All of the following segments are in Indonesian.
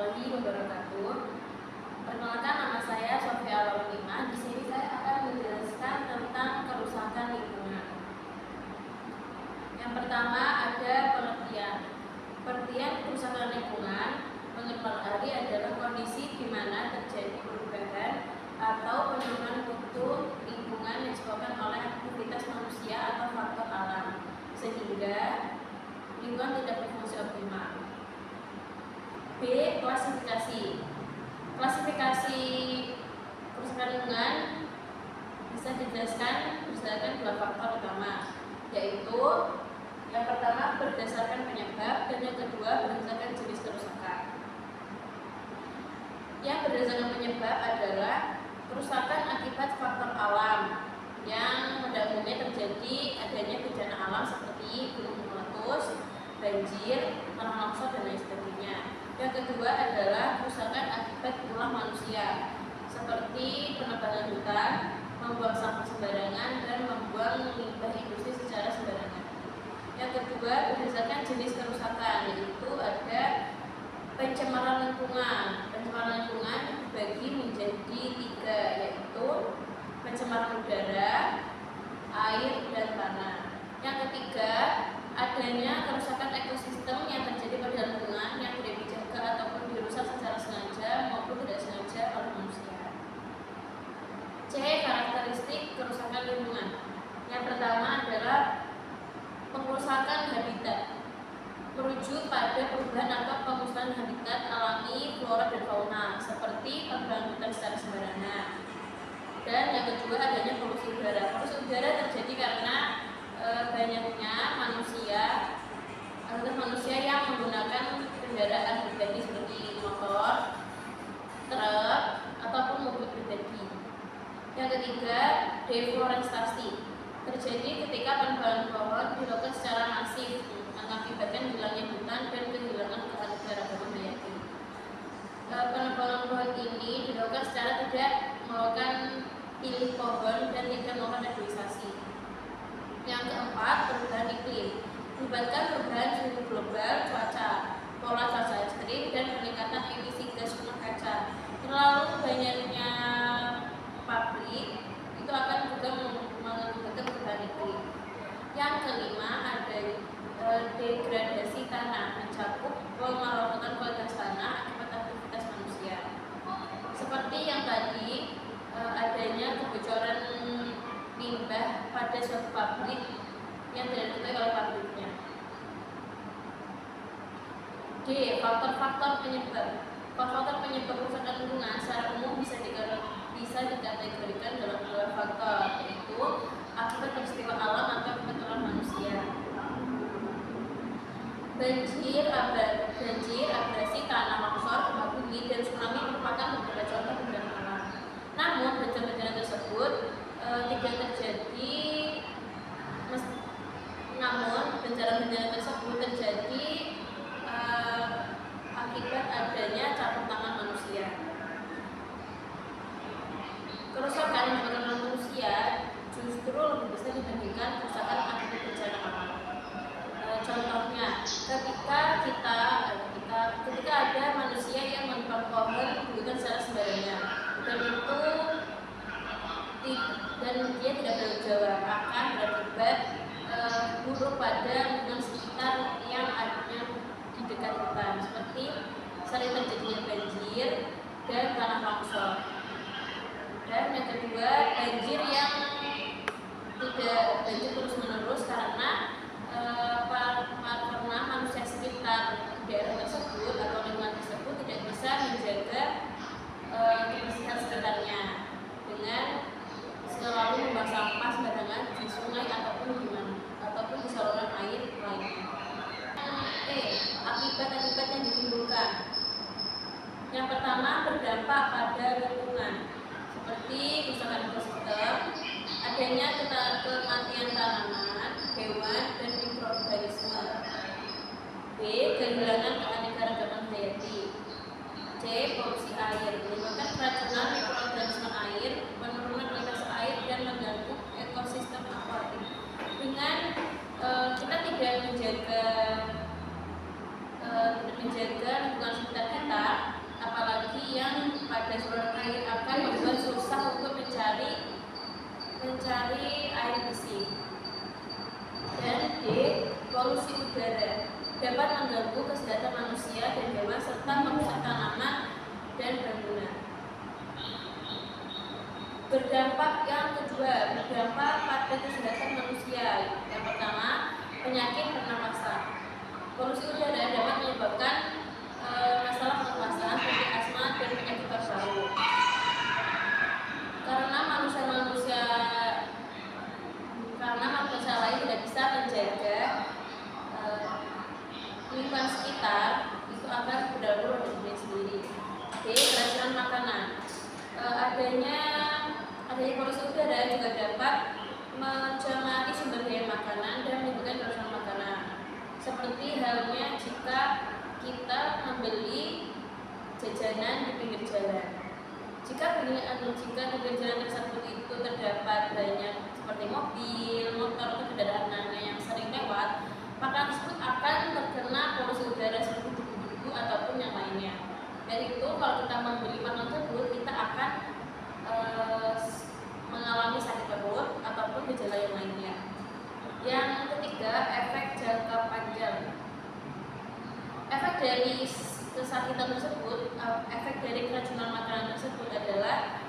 warahmatullahi wabarakatuh. Perkenalkan, nama saya Sofia Laulimah. Di sini saya akan menjelaskan tentang kerusakan lingkungan. Yang pertama ada pengertian. Pengertian kerusakan lingkungan menurut Pak Ari adalah kondisi di mana terjadi perubahan atau penurunan mutu lingkungan yang disebabkan oleh aktivitas manusia atau faktor alam, sehingga lingkungan tidak berfungsi optimal. B. Klasifikasi. Klasifikasi kerusakan lingkungan bisa dijelaskan berdasarkan dua faktor utama, yaitu yang pertama berdasarkan penyebab dan yang kedua berdasarkan jenis kerusakan. Yang berdasarkan penyebab adalah kerusakan akibat faktor alam yang pada umumnya terjadi adanya bencana alam seperti gunung meletus, banjir, tanah longsor dan lain sebagainya. Yang kedua adalah kerusakan akibat ulah manusia seperti penebangan hutan, membuang sampah sembarangan dan membuang limbah industri secara sembarangan. Yang kedua berdasarkan jenis kerusakan, yaitu ada pencemaran lingkungan. Pencemaran lingkungan dibagi menjadi tiga, yaitu pencemaran udara, air, dan tanah. Yang ketiga, adanya kerusakan ekosistem yang terjadi pada lingkungan yang tidak dijaga ataupun dirusak secara sengaja maupun tidak sengaja oleh manusia. C. Karakteristik kerusakan lingkungan. Yang pertama adalah pengerusakan habitat, merujuk pada perubahan atau pemusnahan habitat alami flora dan fauna seperti penebangan hutan secara sembarangan. Dan yang kedua adanya polusi udara. Polusi udara terjadi karena banyaknya manusia yang menggunakan kendaraan pribadi seperti motor, truk, ataupun mobil pribadi. Yang ketiga, deforestasi terjadi ketika penebangan pohon dilakukan secara masif, mengakibatkan hilangnya hutan dan kehilangan keanekaragaman hayati. Penebangan pohon ini dilakukan secara tidak melakukan pilih pohon dan tidak melakukan reboisasi. Yang keempat, perubahan iklim. Menyebabkan perubahan suhu global, pola cuaca ekstrim, dan peningkatan emisi gas rumah kaca. Terlalu banyaknya pabrik itu akan juga mengakibatkan perubahan iklim. Yang kelima, ada degradasi tanah, mencakup pemerosotan kualitas tanah akibat aktivitas manusia. Seperti yang tadi, adanya kebocoran limbah pada suatu pabrik yang tidak diketahui oleh pabriknya. D. Faktor-faktor penyebab. Faktor penyebab kerusakan lingkungan secara umum bisa dikategorikan dalam dua faktor, yaitu akibat peristiwa alam atau akibat ulah manusia. Banjir, abrasi, tanah longsor, gempa bumi, dan tsunami merupakan beberapa contoh bencana alam. Namun bencana tersebut tidak terjadi. Namun bencana-bencana tersebut terjadi akibat adanya campur tangan manusia. Kerusakan yang dilakukan oleh manusia justru lebih besar dibandingkan kerusakan akibat bencana alam. Contohnya, ketika ada manusia yang menebang pohon bukan secara sembarangan, dan dia tidak bertanggung jawab, akan berakibat buruk pada lingkungan sekitar yang adanya di dekat hutan, seperti sering terjadinya banjir dan tanah longsor. Dan yang kedua, banjir yang tidak banjir terus menerus karena manusia sekitar daerah tersebut atau lingkungan tersebut tidak bisa menjaga kebersihan sekitarnya dengan selalu membuang sampah sembarangan di sungai ataupun di saluran air lainnya. Akibat-akibat yang ditimbulkan. Yang pertama, berdampak pada lingkungan seperti kerusakan ekosistem, adanya kematian tanaman, hewan, dan mikroorganisme. B. Kehilangan keanekaragaman hayati. C. Polusi air, menyebabkan keracunan mikroorganisme air, penurunan kualitas air, dan mengganggu ekosistem akuatik. Dengan kita tidak menjaga lingkungan sekitar kita, adanya saluran air akan membuat susah untuk mencari air bersih. Dan D. Polusi udara dapat mengganggu kesehatan manusia dan hewan serta merusak tanaman dan bangunan. Yang kedua, berdampak pada kesehatan manusia. Yang pertama, penyakit pernapasan. Polusi udara dapat menyebabkan masalah pernapasan seperti asma dan penyakit paru-paru. Karena manusia lain tidak bisa menjaga lingkungan sekitar, itu akan berdampak pada diri sendiri. D. Keracunan makanan. Adanya polusi udara juga dapat mencemari sumber daya makanan dan menimbulkan keracunan makanan. Seperti halnya jika kita membeli jajanan di pinggir jalan. Jika di pinggir jalan tersebut itu terdapat banyak seperti mobil, motor atau kendaraan lainnya yang sering lewat, maka tersebut akan terkena polusi udara seperti debu-debu ataupun yang lainnya. Dan itu kalau kita membeli makanan tersebut, kita akan mengalami sakit perut ataupun gejala yang lainnya. Yang ketiga, efek jangka panjang. Efek dari kesakitan tersebut, efek dari keracunan makanan tersebut adalah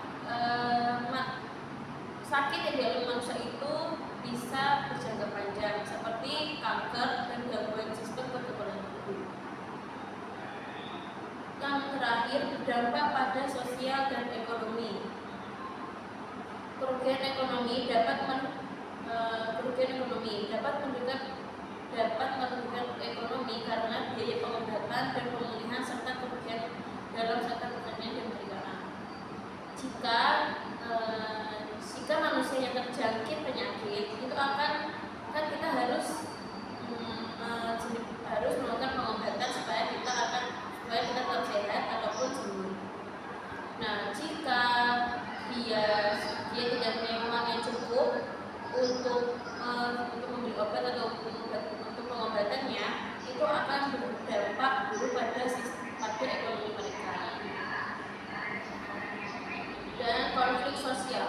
sakit yang dialami manusia itu bisa berjangka panjang, seperti kanker dan gangguan sistem kekebalan tubuh. Yang terakhir, berdampak pada sosial dan ekonomi. Kerugian ekonomi dapat merugikan ekonomi karena biaya pengobatan dan pemulihan serta kerugian dalam sektor pertanian dan perikanan. Jika manusia yang terjangkit penyakit itu kan kita harus melakukan pengobatan supaya kita tetap sehat ataupun sembuh. Nah, jika dia tidak punya uang yang cukup untuk membeli obat atau untuk pengobatannya, itu akan berdampak buruk pada ekonomi mereka. Dan konflik sosial.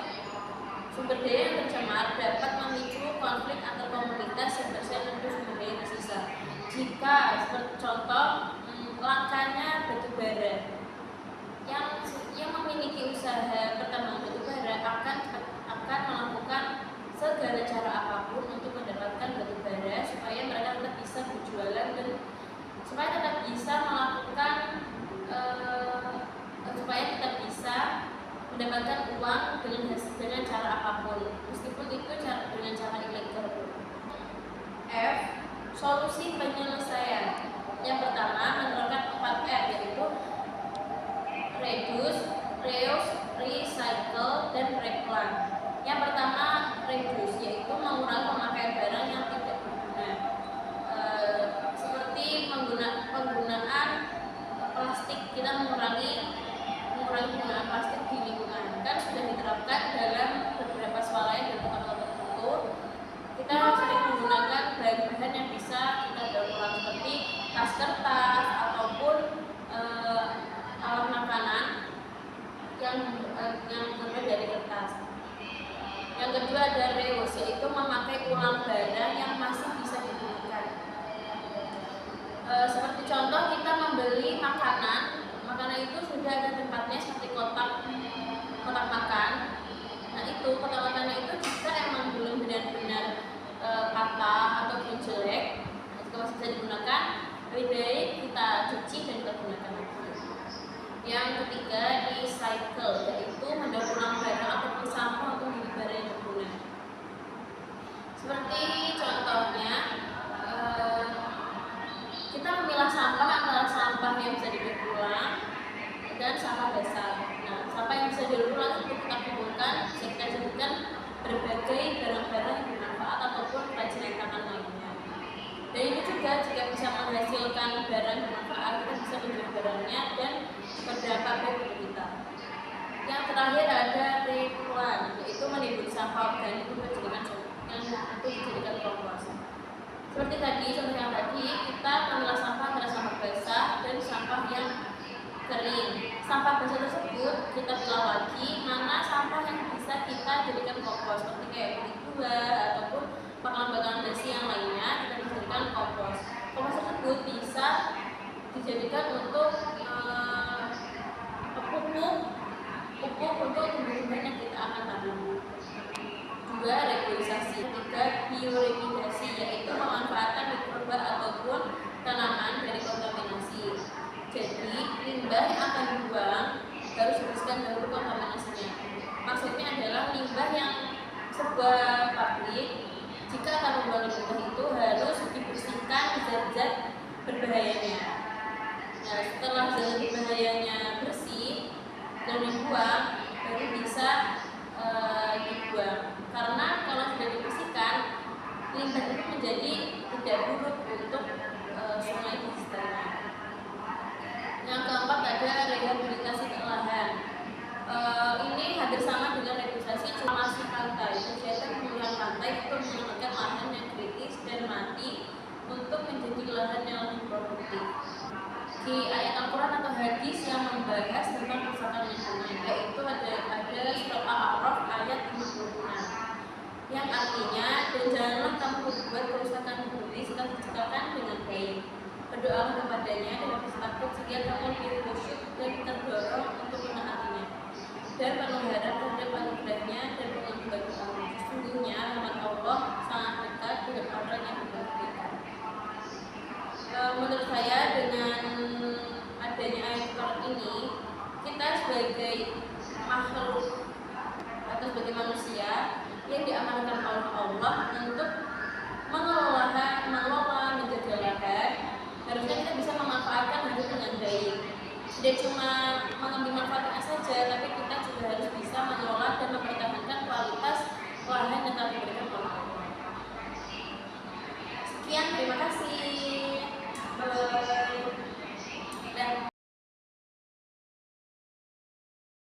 Sumber daya yang tercemar dapat memicu konflik antar komunitas yang bersaing untuk sumber daya yang tersisa. Jika seperti contoh langkanya batu bara, yang memiliki usaha pertambangan batu bara akan melakukan segala cara apapun untuk mendapatkan batu bara supaya mereka tetap bisa berjualan dan supaya tetap bisa mendapatkan uang dengan cara apapun, meskipun itu dengan cara ilegal. F. Solusi penyelesaian. Yang pertama, menerapkan 4R, yaitu reduce, reuse, recycle, dan replan. Yang pertama, reduce, yaitu mengurangi pemakaian barang yang tidak berguna, seperti penggunaan plastik. Kita mengurangi penggunaan plastik di lingkungan. Kan sudah diterapkan dalam beberapa swalayan dan tempat tertentu. Kita sering menggunakan bahan-bahan yang bisa kita daur ulang, seperti tas kertas ataupun alat makanan yang terbuat dari kertas. Yang kedua ada reuse, yaitu memakai ulang barang yang masih bisa digunakan. Seperti contoh, kita membeli makanan itu sudah ada tempatnya, seperti kotak makan. Nah, itu kotak makannya itu jika emang belum benar-benar patah ataupun jelek, jika masih bisa digunakan, lebih baik kita cuci dan kita gunakan lagi. Yang ketiga, recycle, yaitu mendaur ulang barang ataupun sampah untuk menjadi barang yang berguna. Seperti contohnya, kita memilah sampah antara sampah yang bisa didaur ulang dan sampah basah. Nah, sampah yang bisa didaur ulang itu kita kumpulkan, bisa kita jadikan berbagai barang-barang yang bermanfaat ataupun kerajinan tangan lainnya. Dan ini juga jika bisa menghasilkan barang bermanfaat, kita bisa menjual barangnya dan berdampak bagi kita. Yang terakhir ada replan, yaitu menimbun sampah organik untuk dijadikan kompos. Seperti tadi, contoh yang tadi, kita memilah sampah antara sampah basah dan sampah yang kering. Sampah basah tersebut kita pilah lagi mana sampah yang bisa kita jadikan kompos, seperti kayak kulit buah ataupun bakalan-bakalan besi yang lainnya kita jadikan kompos. Kompos tersebut bisa dijadikan untuk pupuk untuk tumbuh-tumbuhan yang kita akan tanam. Juga reboisasi. Ketiga, bioremediasi, yaitu memanfaatkan mikroba ataupun tanaman dari kontaminasi. Jadi limbah yang akan dibuang harus dibersihkan dahulu kontaminasinya. Maksudnya adalah limbah yang sebuah pabrik jika akan membuang limbah itu harus dibersihkan zat-zat berbahayanya. Nah, setelah zat berbahayanya bersih dan dibuang, baru bisa dibuang. Karena kalau sudah dibersihkan, limbah itu menjadi tidak buruk untuk sungai di sekitarnya. Yang keempat ada rehabilitasi lahan. Ini hampir sama dengan rehabilitasi, cuma masih pantai. Kegiatan pemulihan pantai untuk menyelamatkan lahan yang kritis dan mati untuk menjadi lahan yang lebih produktif. Di ayat Al-Quran atau hadis yang membahas tentang kerusakan lingkungan, yaitu ada surat Al-A'raf ayat 56 yang artinya, dan janganlah kamu berbuat kerusakan bumi setelah diciptakan dengan baik. Berdoalah kepadanya dan bertakut sehingga kamu lebih khusyuk dan terdorong untuk menaatinya dan berharap terhadap anugerahnya dan mengambil kamu. Sesungguhnya rahmat Allah sangat dekat dengan orang yang berbuat kebaikan. Menurut saya dengan adanya ayat Al-Quran ini, kita sebagai makhluk atau sebagai manusia yang diamankan oleh Allah untuk mengelola menjaga lahan, harusnya kita bisa memanfaatkan itu dengan baik. Tidak cuma mengambil manfaatnya saja, tapi kita juga harus bisa mengelola dan mempertahankan kualitas lahan yang telah diberikan oleh Allah. Sekian, terima kasih.